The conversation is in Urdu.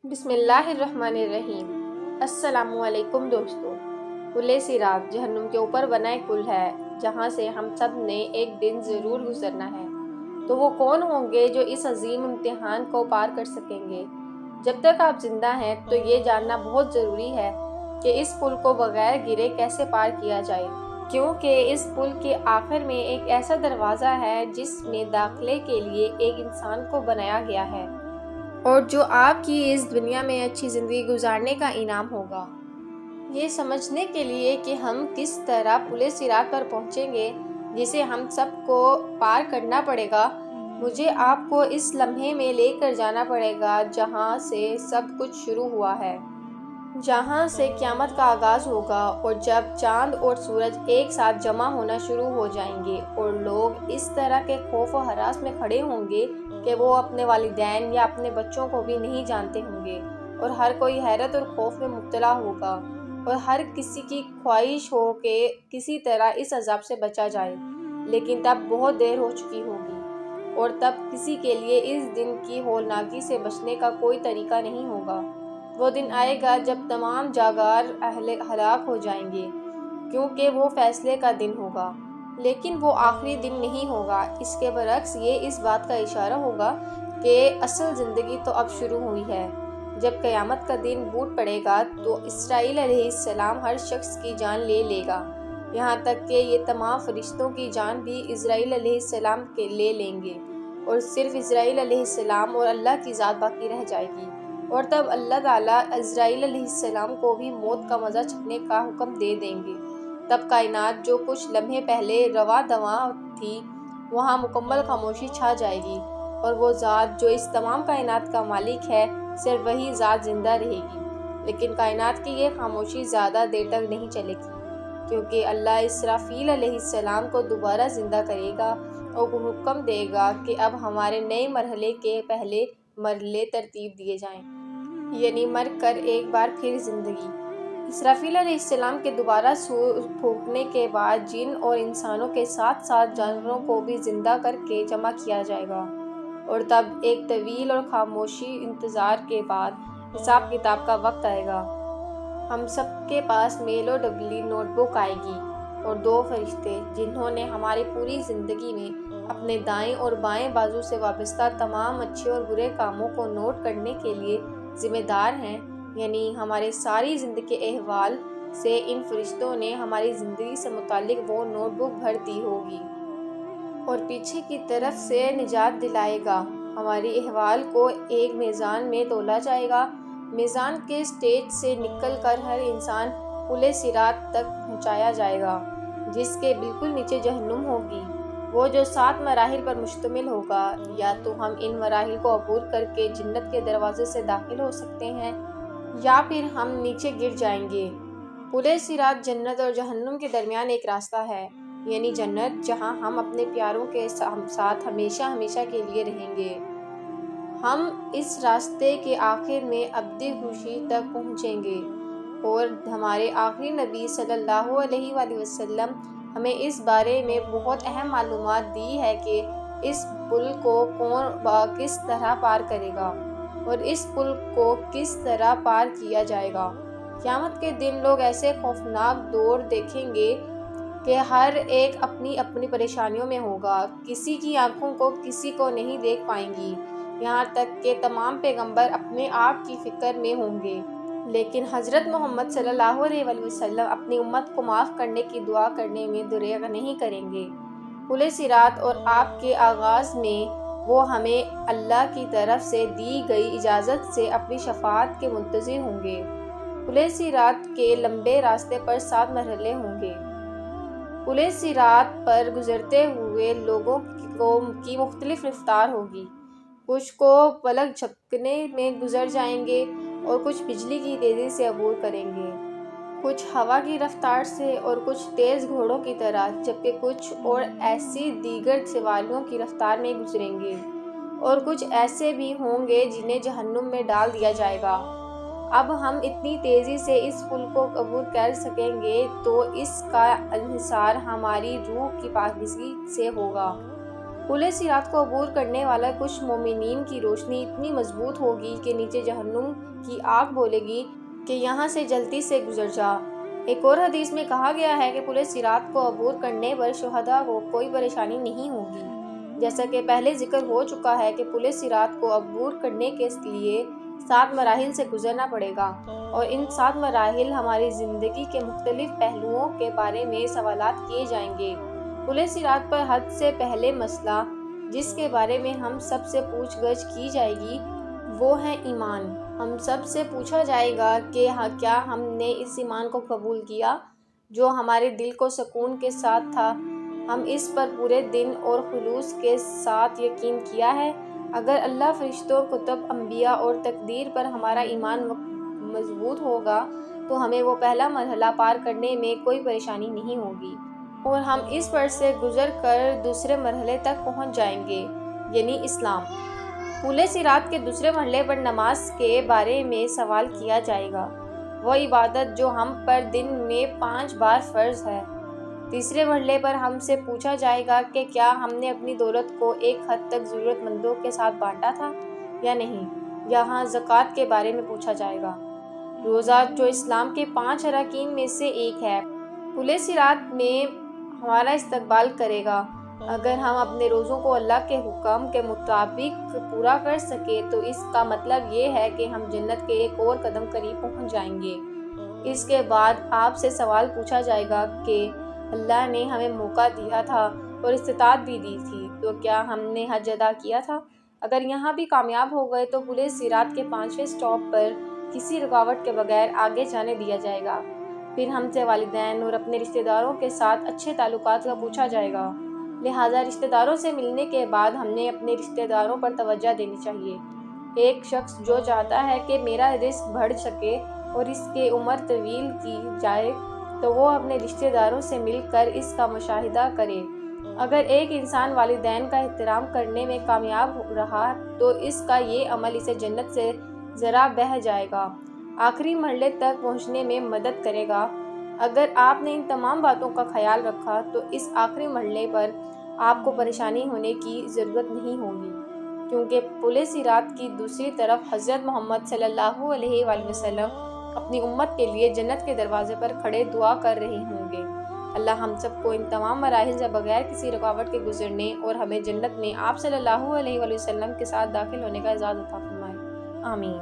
بسم اللہ الرحمن الرحیم۔ السلام علیکم دوستو۔ پل صراط جہنم کے اوپر بنا ایک پل ہے جہاں سے ہم سب نے ایک دن ضرور گزرنا ہے۔ تو وہ کون ہوں گے جو اس عظیم امتحان کو پار کر سکیں گے؟ جب تک آپ زندہ ہیں تو یہ جاننا بہت ضروری ہے کہ اس پل کو بغیر گرے کیسے پار کیا جائے، کیونکہ اس پل کے آخر میں ایک ایسا دروازہ ہے جس میں داخلے کے لیے ایک انسان کو بنایا گیا ہے اور جو آپ کی اس دنیا میں اچھی زندگی گزارنے کا انعام ہوگا۔ یہ سمجھنے کے لیے کہ ہم کس طرح پل صراط پر پہنچیں گے جسے ہم سب کو پار کرنا پڑے گا، مجھے آپ کو اس لمحے میں لے کر جانا پڑے گا جہاں سے سب کچھ شروع ہوا ہے، جہاں سے قیامت کا آغاز ہوگا، اور جب چاند اور سورج ایک ساتھ جمع ہونا شروع ہو جائیں گے اور لوگ اس طرح کے خوف و ہراس میں کھڑے ہوں گے کہ وہ اپنے والدین یا اپنے بچوں کو بھی نہیں جانتے ہوں گے، اور ہر کوئی حیرت اور خوف میں مبتلا ہوگا، اور ہر کسی کی خواہش ہو کہ کسی طرح اس عذاب سے بچا جائے، لیکن تب بہت دیر ہو چکی ہوگی، اور تب کسی کے لیے اس دن کی ہولناکی سے بچنے کا کوئی طریقہ نہیں ہوگا۔ وہ دن آئے گا جب تمام جاگار ہلاک ہو جائیں گے، کیونکہ وہ فیصلے کا دن ہوگا، لیکن وہ آخری دن نہیں ہوگا۔ اس کے برعکس یہ اس بات کا اشارہ ہوگا کہ اصل زندگی تو اب شروع ہوئی ہے۔ جب قیامت کا دن ٹوٹ پڑے گا تو اسرائیل علیہ السلام ہر شخص کی جان لے لے گا، یہاں تک کہ یہ تمام فرشتوں کی جان بھی اسرائیل علیہ السلام کے لے لیں گے، اور صرف اسرائیل علیہ السلام اور اللہ کی ذات باقی رہ جائے گی، اور تب اللہ تعالیٰ اسرائیل علیہ السلام کو بھی موت کا مزہ چکھنے کا حکم دے دیں گے۔ تب کائنات جو کچھ لمحے پہلے رواں دواں تھی وہاں مکمل خاموشی چھا جائے گی، اور وہ ذات جو اس تمام کائنات کا مالک ہے صرف وہی ذات زندہ رہے گی۔ لیکن کائنات کی یہ خاموشی زیادہ دیر تک نہیں چلے گی، کیونکہ اللہ اسرافیل علیہ السلام کو دوبارہ زندہ کرے گا اور حکم دے گا کہ اب ہمارے نئے مرحلے کے پہلے مرحلے ترتیب دیے جائیں، یعنی مر کر ایک بار پھر زندگی۔ اسرافیل علیہ السلام کے دوبارہ سور پھونکنے کے بعد جن اور انسانوں کے ساتھ ساتھ جانوروں کو بھی زندہ کر کے جمع کیا جائے گا، اور تب ایک طویل اور خاموشی انتظار کے بعد حساب کتاب کا وقت آئے گا۔ ہم سب کے پاس میل و ڈبلی نوٹ بک آئے گی، اور دو فرشتے جنہوں نے ہماری پوری زندگی میں اپنے دائیں اور بائیں بازو سے وابستہ تمام اچھے اور برے کاموں کو نوٹ کرنے کے لیے ذمہ دار ہیں، یعنی ہمارے ساری زندگی کے احوال سے ان فرشتوں نے ہماری زندگی سے متعلق وہ نوٹ بک بھر دی ہوگی، اور پیچھے کی طرف سے نجات دلائے گا۔ ہماری احوال کو ایک میزان میں تولا جائے گا، میزان کے سٹیج سے نکل کر ہر انسان پل صراط تک پہنچایا جائے گا، جس کے بالکل نیچے جہنم ہوگی، وہ جو 7 مراحل پر مشتمل ہوگا۔ یا تو ہم ان مراحل کو عبور کر کے جنت کے دروازے سے داخل ہو سکتے ہیں، یا پھر ہم نیچے گر جائیں گے۔ پل صراط جنت اور جہنم کے درمیان ایک راستہ ہے، یعنی جنت، جہاں ہم اپنے پیاروں کے ساتھ ہمیشہ ہمیشہ کے لیے رہیں گے۔ ہم اس راستے کے آخر میں ابدی خوشی تک پہنچیں گے، اور ہمارے آخری نبی صلی اللہ علیہ وآلہ وسلم ہمیں اس بارے میں بہت اہم معلومات دی ہے کہ اس پل کو کون کس طرح پار کرے گا، اور اس پل کو کس طرح پار کیا جائے گا۔ قیامت کے دن لوگ ایسے خوفناک دور دیکھیں گے کہ ہر ایک اپنی اپنی پریشانیوں میں ہوگا، کسی کی آنکھوں کو کسی کو نہیں دیکھ پائیں گی، یہاں تک کہ تمام پیغمبر اپنے آپ کی فکر میں ہوں گے، لیکن حضرت محمد صلی اللہ علیہ وآلہ وسلم اپنی امت کو معاف کرنے کی دعا کرنے میں دریغ نہیں کریں گے۔ پل صراط اور آپ کے آغاز میں وہ ہمیں اللہ کی طرف سے دی گئی اجازت سے اپنی شفاعت کے منتظر ہوں گے۔ پل صراط کے لمبے راستے پر 7 مرحلے ہوں گے۔ پل صراط پر گزرتے ہوئے لوگوں کی مختلف رفتار ہوگی، کچھ کو پلک جھپکنے میں گزر جائیں گے اور کچھ بجلی کی تیزی سے عبور کریں گے، کچھ ہوا کی رفتار سے اور کچھ تیز گھوڑوں کی طرح، جبکہ کچھ اور ایسی دیگر سواریوں کی رفتار میں گزریں گے، اور کچھ ایسے بھی ہوں گے جنہیں جہنم میں ڈال دیا جائے گا۔ اب ہم اتنی تیزی سے اس پل کو عبور کر سکیں گے تو اس کا انحصار ہماری روح کی پاکیزگی سے ہوگا۔ پل صراط کو عبور کرنے والا کچھ مومنین کی روشنی اتنی مضبوط ہوگی کہ نیچے جہنم کی آگ بولے گی کہ یہاں سے جلدی سے گزر جا۔ ایک اور حدیث میں کہا گیا ہے کہ پل صراط کو عبور کرنے پر شہداء کو کوئی پریشانی نہیں ہوگی۔ جیسا کہ پہلے ذکر ہو چکا ہے کہ پل صراط کو عبور کرنے کے لیے 7 مراحل سے گزرنا پڑے گا، اور ان 7 مراحل ہماری زندگی کے مختلف پہلوؤں کے بارے میں سوالات کیے جائیں گے۔ پل صراط پر حد سے پہلے مسئلہ جس کے بارے میں ہم سب سے پوچھ گچھ کی جائے گی وہ ہے ایمان۔ ہم سب سے پوچھا جائے گا کہ کیا ہم نے اس ایمان کو قبول کیا جو ہمارے دل کو سکون کے ساتھ تھا، ہم اس پر پورے دن اور خلوص کے ساتھ یقین کیا ہے۔ اگر اللہ، فرشتوں، کتب، انبیاء اور تقدیر پر ہمارا ایمان مضبوط ہوگا تو ہمیں وہ پہلا مرحلہ پار کرنے میں کوئی پریشانی نہیں ہوگی، اور ہم اس پر سے گزر کر دوسرے مرحلے تک پہنچ جائیں گے، یعنی اسلام۔ پل صراط کے دوسرے مرحلے پر نماز کے بارے میں سوال کیا جائے گا، وہ عبادت جو ہم پر دن میں 5 بار فرض ہے۔ تیسرے مرحلے پر ہم سے پوچھا جائے گا کہ کیا ہم نے اپنی دولت کو ایک حد تک ضرورت مندوں کے ساتھ بانٹا تھا یا نہیں۔ یہاں زکوٰۃ کے بارے میں پوچھا جائے گا۔ روزہ جو اسلام کے 5 اراکین میں سے ایک ہے، پل صراط میں ہمارا استقبال کرے گا۔ اگر ہم اپنے روزوں کو اللہ کے حکم کے مطابق پورا کر سکے تو اس کا مطلب یہ ہے کہ ہم جنت کے ایک اور قدم قریب پہنچ جائیں گے۔ اس کے بعد آپ سے سوال پوچھا جائے گا کہ اللہ نے ہمیں موقع دیا تھا اور استطاعت بھی دی تھی، تو کیا ہم نے حج ادا کیا تھا؟ اگر یہاں بھی کامیاب ہو گئے تو پل صراط کے 5ویں سٹاپ پر کسی رکاوٹ کے بغیر آگے جانے دیا جائے گا۔ پھر ہم سے والدین اور اپنے رشتہ داروں کے ساتھ اچھے تعلقات کا پوچھا جائے گا، لہٰذا رشتہ داروں سے ملنے کے بعد ہم نے اپنے رشتہ داروں پر توجہ دینی چاہیے۔ ایک شخص جو چاہتا ہے کہ میرا رزق بڑھ سکے اور اس کی عمر طویل کی جائے تو وہ اپنے رشتہ داروں سے مل کر اس کا مشاہدہ کرے۔ اگر ایک انسان والدین کا احترام کرنے میں کامیاب رہا تو اس کا یہ عمل اسے جنت سے ذرا بہہ جائے گا، آخری مرحلے تک پہنچنے میں مدد کرے گا۔ اگر آپ نے ان تمام باتوں کا خیال رکھا تو اس آخری مرحلے پر آپ کو پریشانی ہونے کی ضرورت نہیں ہوگی، کیونکہ پل صراط کی دوسری طرف حضرت محمد صلی اللہ علیہ وآلہ وسلم اپنی امت کے لیے جنت کے دروازے پر کھڑے دعا کر رہے ہوں گے۔ اللہ ہم سب کو ان تمام مراحل سے بغیر کسی رکاوٹ کے گزرنے اور ہمیں جنت میں آپ صلی اللہ علیہ وآلہ وسلم کے ساتھ داخل ہونے کا اعزاز عطا فرمائے۔ آمین۔